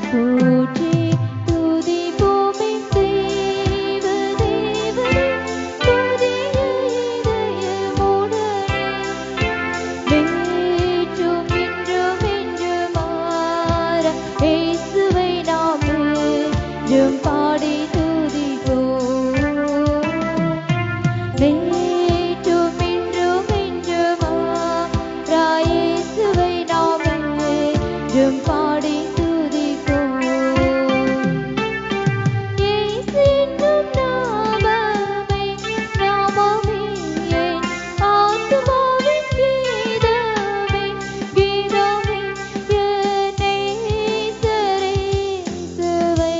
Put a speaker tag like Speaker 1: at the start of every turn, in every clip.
Speaker 1: போற்றி துதிப்போமே தேவ தேவனே புதிய இதயமுடனே நேற்றும் இன்றும் என்றும் மாற இயேசுவை நாம் என்றும் பாடி துதிப்போம். நேற்றும் இன்றும் என்றும் மாற இயேசுவை நாம் என்றும் பாடி துதிப்போம். இயேசு என்னும் நாமமே நாமமே என் ஆத்துமாவின் கீதமே கீதமே என் நேசரேசுவை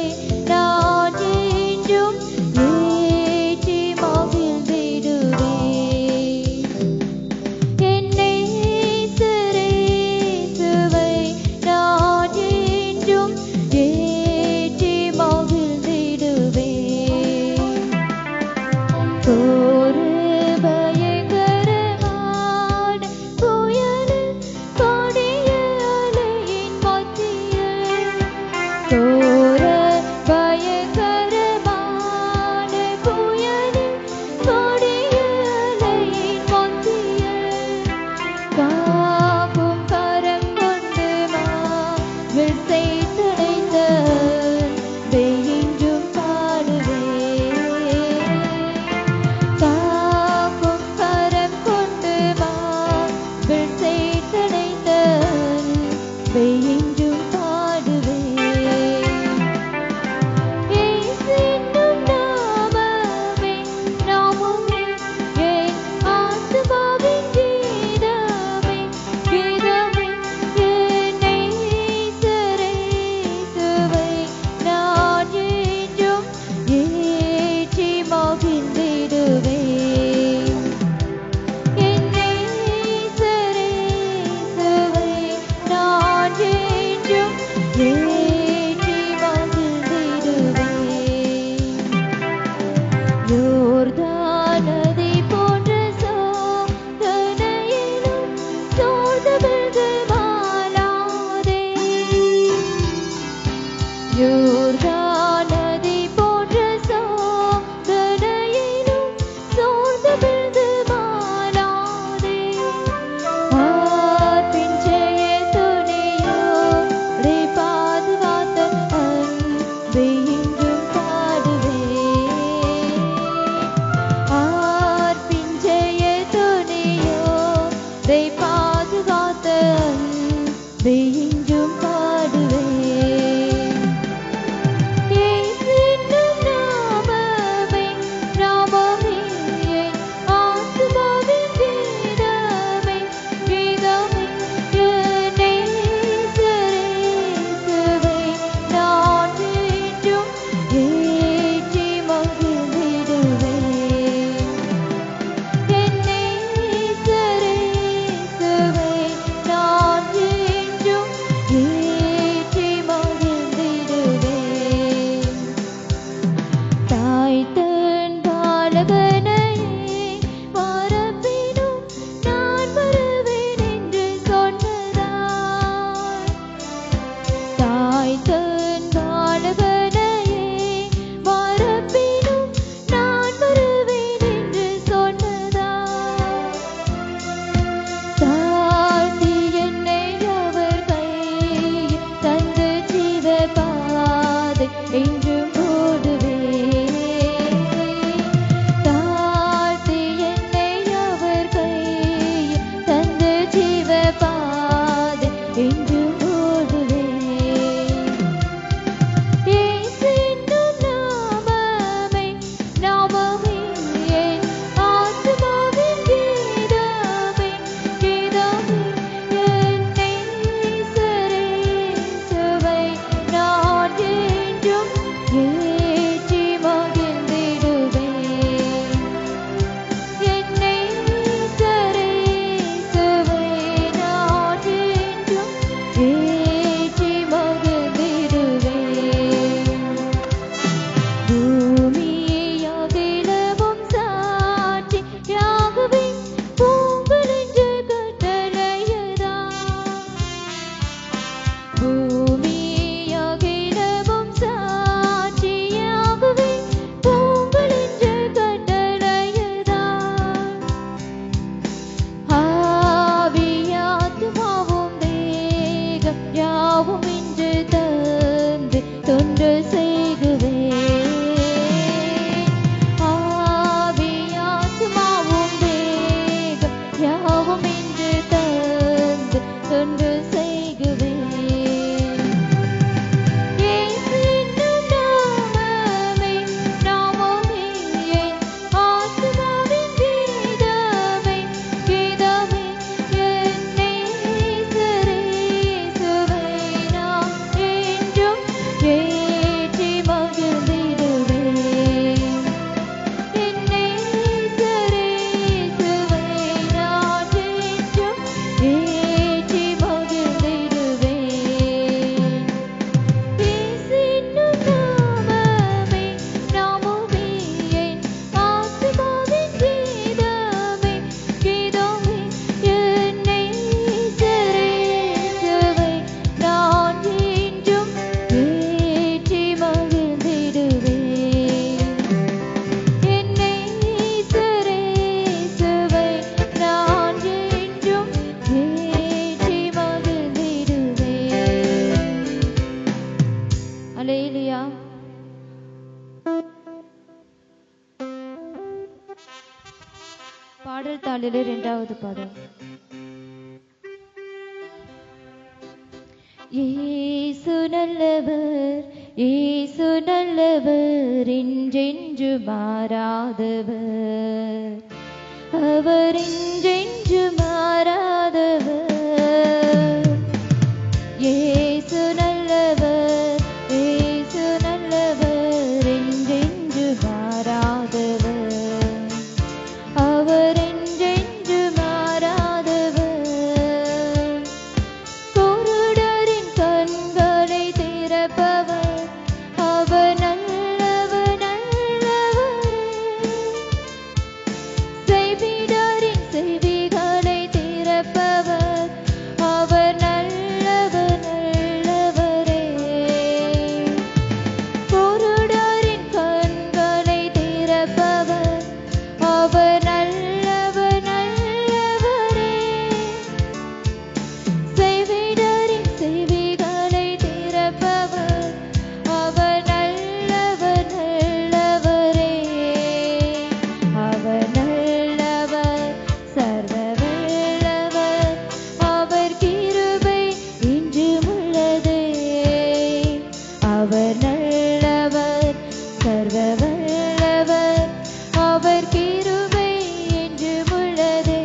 Speaker 1: நான் என்றும் ஏற்றி மகிழ்ந்திடுவேன். என் நேசரேசுவை நான் என்றும் ஏற்றி மகிழ்ந்திடுவேன். கோர பயங்கரமான புயலில் கொடிய அலையின் மத்தியில் கோர பயங்கரமான புயலில் கொடிய அலையின் மத்தியில் காக்கும் கரம் கொண்டு மாவில் செய்தடைந்த என்றும் பாடுவேன். காக்கும் கரம் கொண்டு மாவில் செய்தடைந்த என்றும் பாடுவேன். இயேசு என்னும் நாமமே நாமமே என் ஆத்துமாவின் கீதமே கீதமே என் நேசரேசுவை நான் என்றும் ஏற்றி மகிழ்ந்திடுவேன். என் நேசரேசுவை நான் என்றும் ஏற்றி மகிழ்ந்திடுவேன். யோர்தான் நதி போன்ற சோதனையிலும் சோர்ந்து மாளாதே. யோர்தான் நதி போன்ற சோதனையிலும் சோர்ந்து மாளாதே. ஆர்ப்பின் ஜெய துணையோடே பாதுகாத்த அன்பை என்றும் பாடுவேன். ஆர்ப்பின் ஜெய துணையோடே பாதுகாத்த அன்பை என்றும் பாடுவேன். இயேசு என்னும் நாமமே நாமமே என் ஆத்துமாவின் கீதமே கீதமே என் நேசரேசுவை நான் என்றும் ஏற்றி மகிழ்ந்திடுவேன். என் நேசரேசுவை நான் என்றும் ஏற்றி மகிழ்ந்திடுவேன். தாய் தன் பாலகனையே மறப்பினும் நான் வருவேன் என்று சொன்னதால். தாய் தன் பாலகனையே மறப்பினும் நான் வருவேன் என்று சொன்னதால். தாழ்த்தி என்னை அவர் கையில் தந்து ஜீவ பாதை என்றும் ஓடுவேன். தாழ்த்தி என்னை அவர் கையில் தந்து ஜீவ பாதை என்றும் ஓடுவேன். யாவும் இன்று தந்து தொன்று செய்குவேன். ஆவியாத்மாவும் வேகம் யாவும் இன்று தந்து தொன்று செய்குவேன். இயேசுவின் நாமமே நாமமே என் ஆத்துமாவின் கீதமே கீதமே என் நேசரேசுவை நான் என்றும் ஏற்றி மகிழ்ந்திடுவேன். என் நேசரேசுவை நான் என்றும் ஏற்றி மகிழ்ந்திடுவேன். இயேசுவின் நாமமே நாமமே என் ஆத்துமாவின் கீதமே கீதமே என் நேசரேசுவை நான் என்றும் ஏற்றி மகிழ்ந்திடுவேன். என் நேசரேசுவை நான் என்றும் ஏற்றி மகிழ்ந்திடுவேன். அல்லேலூயா. பாடல் தாளிலே 2வது பாடல். இயேசு நல்லவர், இயேசு நல்லவர், என்றென்று மாறாதவர், அவர் என்றென்று மாறாதவர். இயேசு நல்லவர், இயேசு நல்லவர், என்றென்று மாறாதவர், அவர் என்றென்று மாறாதவர். குருடரின் கண்களை திறப்பவர், அவர் நல்லவர் நல்லவரே. செவிடரின் செவிகளை திறப்பவர், அவர் நல்லவர் நல்லவரே. குருடரின் கண்களை திறப்பவர், அவர் நல்லவர் நல்லவரே. செவிடரின் செவிகளை திறப்பவர், அவர் நல்லவர் நல்லவரே. அவர் நல்லவர், சர்வ வல்லவர், அவர் கிருபை என்றும் உள்ளதே. அவர் நல்லவர், சர்வ வல்லவர், அவர் கிருபை என்றும் உள்ளதே.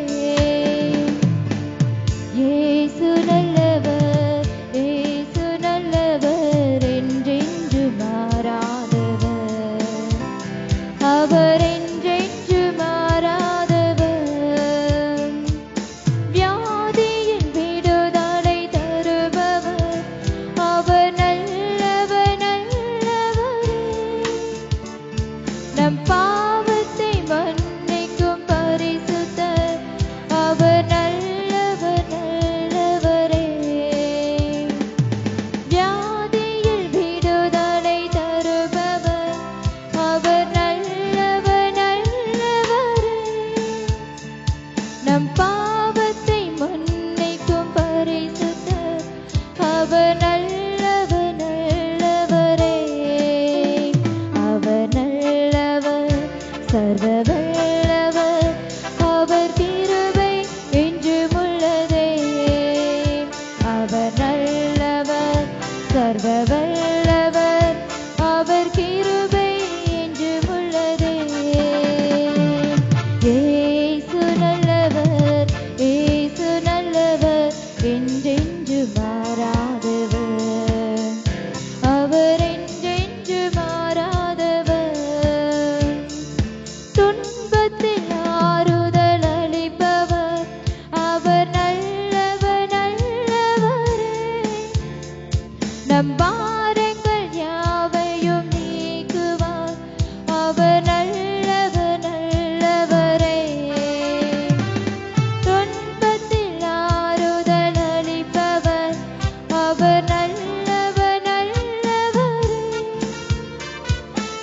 Speaker 1: இயேசு நல்லவர், இயேசு நல்லவர், என்றென்று மாறாதவர், அவர் என்றென்று மாறாதவர். வியாதியின் விடுதலை தருபவர், அவர் நல்லவர் நல்லவரே. நம் பாவத்தை மன்னிக்கும் பரிசுத்தர், அவர் நல்லவர் நல்லவரே. வியாதியில் விடுதலை தருபவர், அவர் நல்லவர் நல்லவரே. நம் பாவத்தை மன்னிக்கும் பரிசுத்தர், அவர் நல்லவர் நல்லவரே. அவர் நல்லவர், சர்வ வல்லவர், அவர் கிருபை என்றும் உள்ளதே. அவர் நல்லவர், சர்வ வல்லவர், அவர் கிருபை என்றும் உள்ளதே. இயேசு நல்லவர், இயேசு நல்லவர், என்றென்று மாறாதவர், அவர் என்றென்று மாறாதவர். துன்பத்தில் ஆறுதல் அளிப்பவர், அவர் நல்லவர் நல்லவரே. நம் பாரங்கள் யாவையும் நீக்குவார், அவர் நல்லவர் நல்லவரே. துன்பத்தில் ஆறுதல் அளிப்பவர், அவர் நல்லவர் நல்லவரே.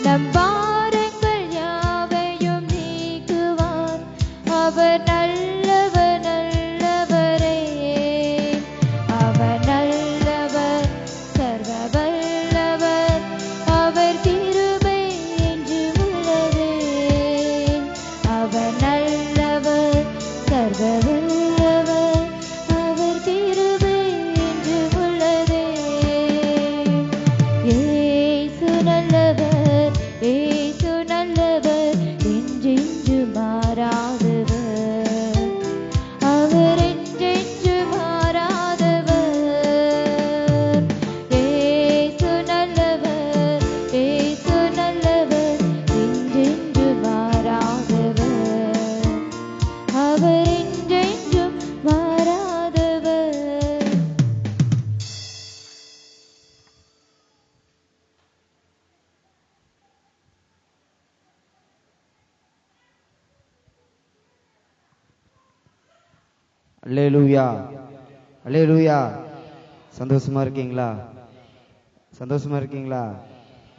Speaker 1: நம் பாரங்கள் யாவையும் நீக்குவார், அவர் நல்லவர் நல்லவரே. அவர் நல்லவர்,
Speaker 2: அல்லேலூயா, அல்லேலூயா. சந்தோஷமா இருக்கீங்களா? சந்தோஷமா இருக்கீங்களா?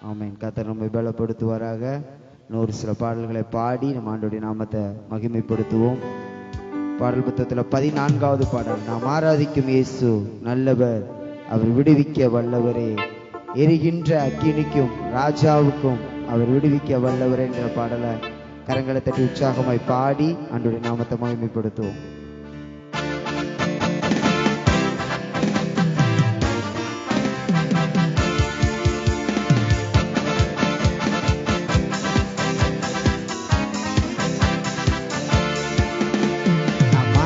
Speaker 2: ஆமென். கர்த்தர் நம்மை பலப்படுத்துவாராக. இன்னொரு சில பாடல்களை பாடி நம்ம ஆண்டவருடைய நாமத்தை மகிமைப்படுத்துவோம். பாடல் புத்தகத்தில் 14வது பாடல். நாம் ஆராதிக்கும் இயேசு நல்லவர், அவர் விடுவிக்க வல்லவரே, எரிகின்ற அக்கினிக்கும் ராஜாவுக்கும் அவர் விடுவிக்க வல்லவரே என்ற பாடலை கரங்களை தட்டி உற்சாகமாய் பாடி ஆண்டவருடைய நாமத்தை மகிமைப்படுத்துவோம்.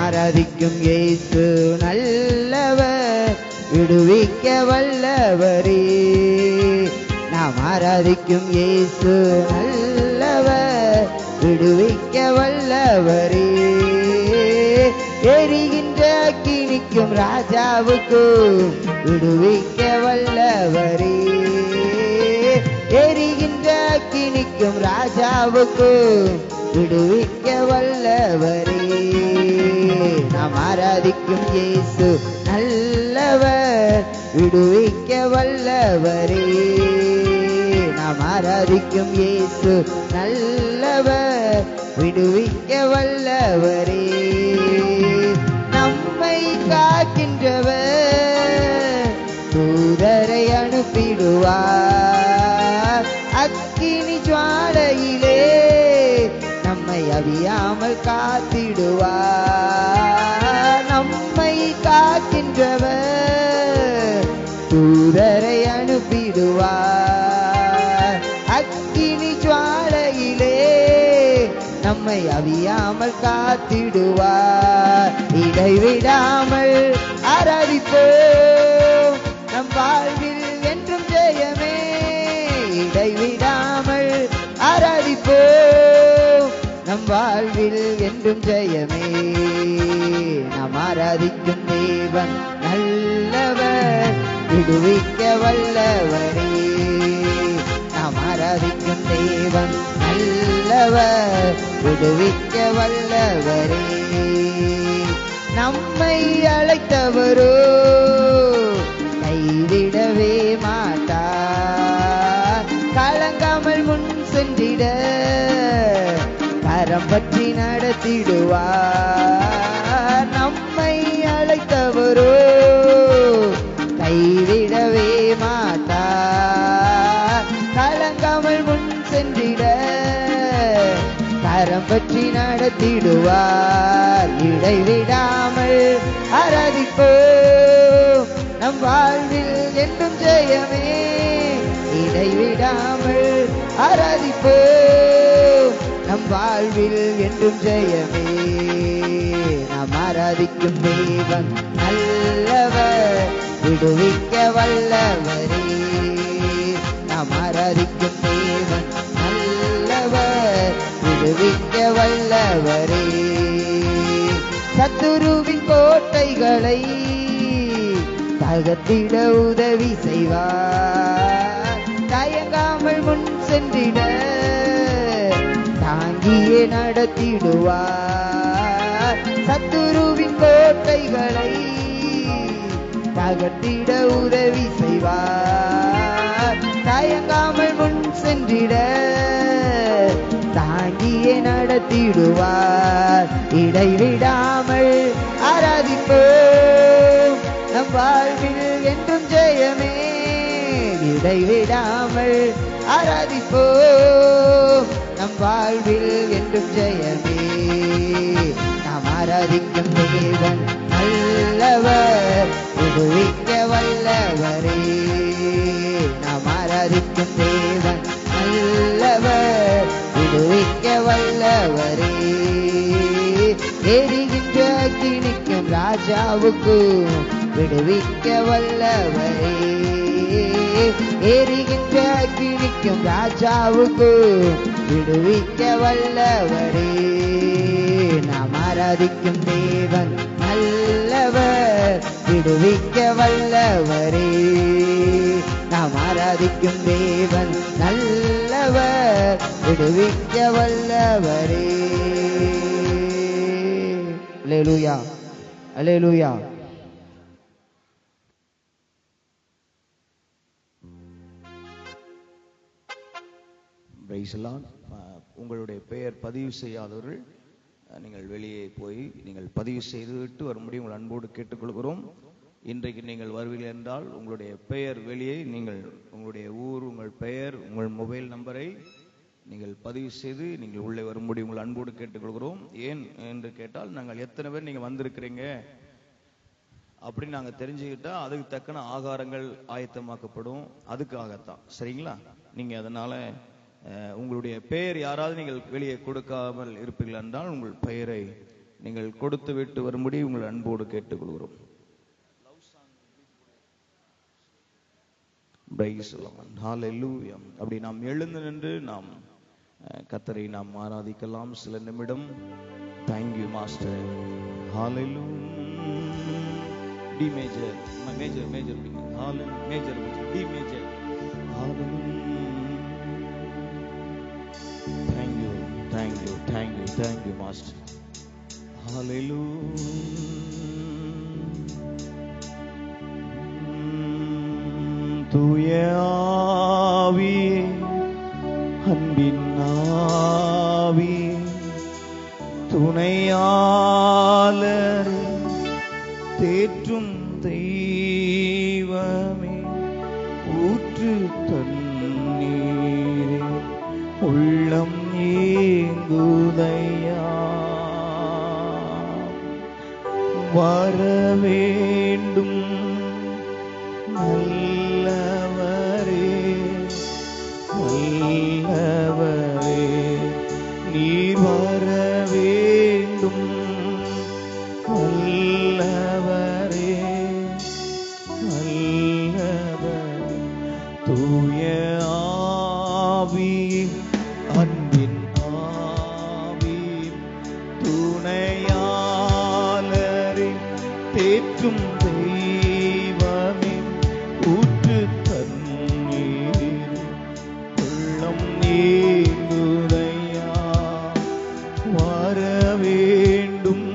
Speaker 2: ஆராதிக்கும் இயேசு நல்லவர், விடுவிக்க வல்லவரே. நாம் ஆராதிக்கும் இயேசு நல்லவர், விடுவிக்க வல்லவரே. எரிகின்ற அக்கினிக்கும் ராஜாவுக்கும் விடுவிக்க வல்லவரே. எரிகின்ற அக்கினிக்கும் ராஜாவுக்கும் விடுவிக்க வல்லவரே. நாம் ஆராதிக்கும் இயேசு நல்லவர், விடுவிக்க வல்லவரே. நாம் ஆராதிக்கும் இயேசு நல்லவர், விடுவிக்க வல்லவரே. நம்மை காக்கின்றவர் தூதரை அனுப்பிடுவார். அக்கினி ஜுவாலையிலே நம்மை அவியாமல் காத்திடுவார். நம்மை காக்கின்றவர் தூதரை அனுப்பிடுவார். அக்கினி ஜுவாலையிலே நம்மை அவியாமல் காத்திடுவார். இடைவிடாமல் ஆராதிப்போம், நம் வாழ்வில் என்றும் ஜெயமே. இடைவிடாமல் ஆராதிப்போம், நம் வாழ்வில் என்றும் ஜெயமே. நாம் ஆராதிக்கும் தேவன் நல்லவர், விடுவிக்க வல்லவரே. நாம் ஆராதிக்கும் தேவன் நல்லவர், விடுவிக்க வல்லவரே. நம்மை அழைத்தவரோ கைவிடவே மாட்டார். கலங்காமல் முன் சென்றிட கரம் பற்றி நடத்திடுவார். நம்மை அழைத்தவரோ கைவிடவே மாட்டார். கலங்காமல் முன் சென்றிட கரம் பற்றி நடத்திடுவார். இடைவிடாமல் ஆராதிப்போம், நம் வாழ்வில் என்றும் ஜெயமே. இடைவிடாமல் ஆராதிப்போம், நம் வாழ்வில் என்றும் ஜெயமே. நாம் ஆராதிக்கும் தேவன் நல்லவர், விடுவிக்க வல்லவரே. நாம் ஆராதிக்கும் தேவன் நல்லவர், விடுவிக்க வல்லவரே. சத்துருவின் கோட்டைகளை தகர்த்திட உதவி செய்வார். தயங்காமல் முன் சென்றிட தாங்கியே நடத்திடுவார். சத்துருவின் கோட்டைகளை தகர்த்திட உதவி செய்வார். தயங்காமல் முன் சென்றிட தாங்கியே நடத்திடுவார். இடைவிடாமல் ஆராதிப்போம், நம் வாழ்வில் என்றும் ஜெயமே. இடைவிடாமல் ஆராதிப்போம், நம் வாழ்வில் என்றும் ஜெயமே. நாம் ஆராதிக்கும் தேவன் நல்லவர், விடுவிக்க வல்லவரே. நாம் ஆராதிக்கும் தேவன் நல்லவர், விடுவிக்க வல்லவரே. எரிகின்ற அக்கினிக்கும் ராஜாவுக்கும் விடுவிக்க வல்லவரே. எரிகின்ற அக்கினிக்கும் ராஜாவுக்கும் விடுவிக்க வல்லவரே. நாம் ஆராதிக்கும் தேவன் நல்லவர், விடுவிக்க வல்லவரே. நாம் ஆராதிக்கும் தேவன் நல்லவர், விடுவிக்க வல்லவரே. அல்லேலூயா. அல்லேலூயா.
Speaker 3: Praise the Lord. உங்களுடைய பெயர் பதிவு செய்யாதவர்கள் நீங்கள் வெளியே போய் நீங்கள் பதிவு செய்துவிட்டு வரும்படி உங்கள் அன்போடு கேட்டுக்கொள்கிறோம். இன்றைக்கு நீங்கள் வருவீர்கள் என்றால் உங்களுடைய பெயர் வெளியே நீங்கள் உங்களுடைய ஊர், உங்கள் பெயர், உங்கள் மொபைல் நம்பரை நீங்கள் பதிவு செய்து நீங்கள் உள்ளே வரும்படி உங்கள் அன்போடு கேட்டுக்கொள்கிறோம். ஏன் என்று கேட்டால், நாங்கள் எத்தனை பேர் நீங்கள் வந்திருக்கிறீங்க அப்படின்னு நாங்கள் தெரிஞ்சுக்கிட்டா அதுக்கு தக்கன ஆகாரங்கள் ஆயத்தமாக்கப்படும். அதுக்காகத்தான், சரிங்களா? நீங்கள் அதனால உங்களுடைய பெயர் யாராவது நீங்கள் வெளியே கொடுக்காமல் இருப்பீர்கள் என்றால் உங்கள் பெயரை நீங்கள் கொடுத்து விட்டு வரும்படி உங்கள் அன்போடு கேட்டுக்கொள்கிறோம். ஹல்லேலூயா. அப்படி நாம் எழுந்து நின்று நாம் கர்த்தரை நாம் ஆராதிக்கலாம் சில நிமிடம். Thank you master. Hallelujah. D major, major major major D major. Hallelujah. Thank you, Master. Hallelujah. தூய ஆவியே, அன்பின் ஆவியே, துணையாளரே, தேற்றும் தெய்வமே, ஊற்று தண்ணீரே, உள்ளம் ஏங்குதையா, வரவேண்டும் நல்லவரே, வல்லவரே, நீர் வரவேண்டும் வல்லவரே, வல்லவரே, தூய ஆவியே, அன்பின் ஆவியே, துணையாளரே, தேற்றும் தெய்வமே, ஊற்று தண்ணீர், உள்ளம் நீங்குதையா, வரவேண்டும்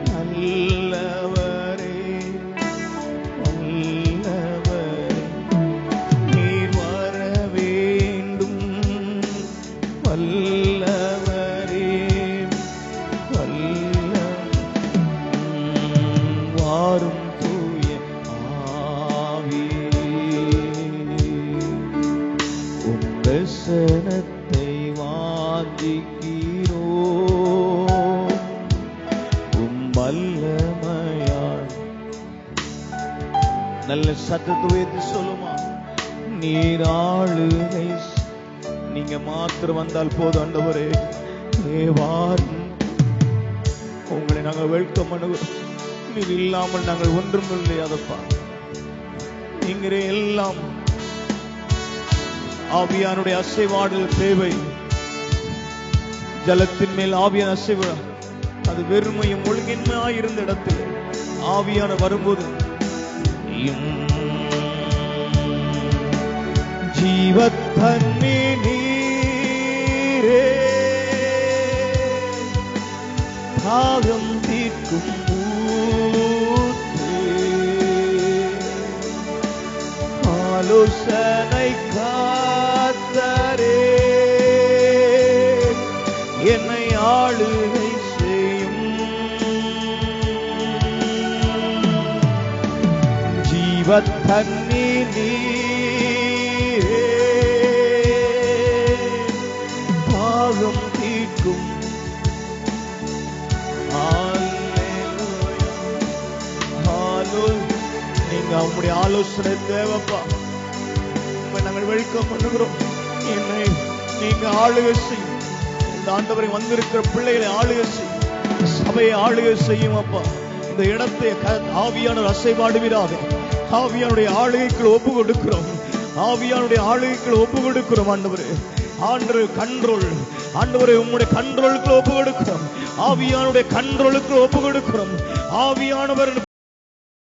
Speaker 3: நல்லவரே, வல்லவரே, நீர் வரவேண்டும் வல்லவரே, வாரும் தூய ஆவியே, உம் பிரசன்னத்தை வாஞ்சிக்கிறோம், உம் வல்லமையால். நல்ல சத்தத்தை உயர்த்தி சொல்லுமா, நீர் ஆளுகை. நீங்க மாத்திரம் வந்தால் போதும் ஆண்டவரே. வாரும், உங்களை நாங்கள் வெல்கம் பண்ணுவோம். நீர் இல்லாமல் நாங்கள் ஒன்றும் இல்லையாதப்பா. நீங்களே எல்லாம். ஆவியானுடைய அசைவாடல் தேவை. ஜலத்தின் மேல் ஆவியான அசைவு, அது வெறுமையும் ஒழுங்கின்மையாயிருந்த இடத்தில் ஆவியான வரும்போது ஜீவத்தண்ணி நீரே, தாகம் தீர்க்கும் ஊற்றே, ஆலோசனை காத்தரே, என்னை ஆளுகை செய்யும். ஜீவத்தண்ணி நீரே, தாகம் தீர்க்கும். நீங்க அவங்களுடைய ஆலோசனை தேவைப்பா. நாங்கள் வெல்கம் பண்ணுகிறோம். என்னை நீங்க ஆளுகை செய்யும். இந்த ஆண்டவரை வந்திருக்கிற பிள்ளைகளை ஆளுகை செய்யும், சபையை ஆளுகை செய்யும் அப்பா. இந்த இடத்தை ஆவியானவர் அசைவாடுவீராக. ஆவியானுடைய ஆளுகைக்குள் ஒப்பு கொடுக்கிறோம். ஆவியானுடைய ஆளுகைக்குள் ஒப்பு கொடுக்கிறோம் ஆண்டவரே. கண்ட்ரோல் ஆண்டவரே, உம்முடைய கண்ட்ரோலுக்கு ஒப்பு கொடுக்கிறோம். ஆவியானுடைய கண்ட்ரோலுக்கு ஒப்பு கொடுக்கிறோம். ஆவியானவர்